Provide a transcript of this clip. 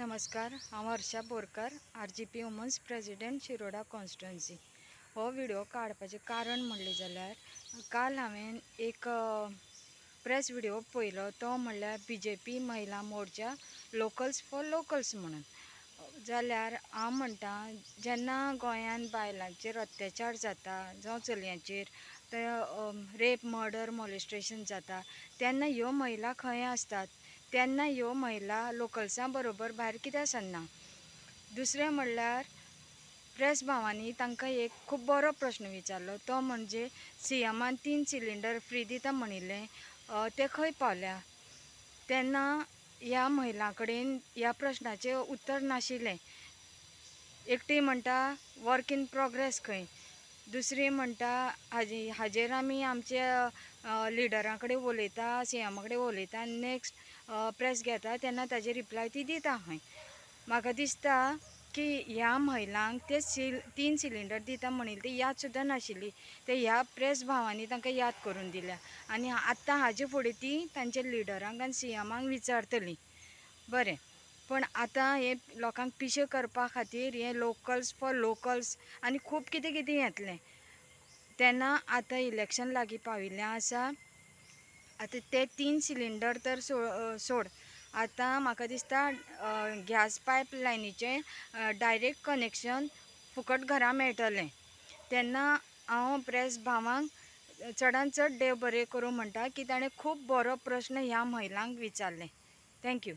नमस्कार, हांव Harsha Borkar, RGP women's president Shiroda constituency. हो व्हिडिओ काडपाचें कारण म्हणलें जाल्यार काल हांवें एक प्रेस व्हिडिओ पळयलो, तो म्हणल्यार BJP महिला मोर्चा लोकल्स फॉर लोकल्स म्हणून। जाल्यार हांव म्हणटा, जेन्ना गोंयान बायलांचेर अत्याचार जाता जावं चलयांचेर ते रेप मर्डर मॉलेस्टेशन जाता, तेन्ना ह्यो महिला खंय आसतात? तेन्ना ह्यो महिला लोकल्सां बरोबर भायर कित्याक सरना? दुसरें म्हणल्यार प्रेस भावांनी तांकां एक खूब बरो प्रश्न विचारलो, तो म्हणजे CMान 3 सिलिंडर फ्री दिता म्हणिल्लें तें खंय पावल्या? तेन्ना ह्या महिलां कडेन ह्या प्रश्नाचें उत्तर नाशिल्लें। एकटी म्हणटा वर्क इन प्रोग्रेस खंय, दुसरी म्हणटा हाजेर आमी आमच्या लिडरां कडेन उलयता, CMा कडेन उलयता, नेक्स्ट प्रेस घेता तेन्ना ताजेर रिप्लाय ती दिता खंय। म्हाका दिसता की ह्या महिलांक ते 3 सिलिंडर दिता म्हणिल्ली ती याद सुद्दां नाशिल्ली, ते ह्या प्रेस भावांनी तांकां याद करून दिल्या आनी आतां हाजे फुडें ती तांच्या लिडरांक आनी CMांक विचारतली। बरें, पण आतां हे लोकांक पिशे करपा खातीर हे लोकल्स फॉर लोकल्स आनी खूब कितें कितें येतलें। तेन्ना आतां इलेक्शन लागीं पाविल्लें आसा, आतां ते 3 सिलिंडर तर सोड, आतां म्हाका दिसता गॅस पायप लायनीचें डायरेक्ट कनेक्शन फुकट घरां मेळटलें। तेन्ना हांव प्रेस भावांक चडांत चड देव बरें करूं म्हणटा की ताणें खूब बरो प्रश्न ह्या महिलांक विचारलें। थँक्यू।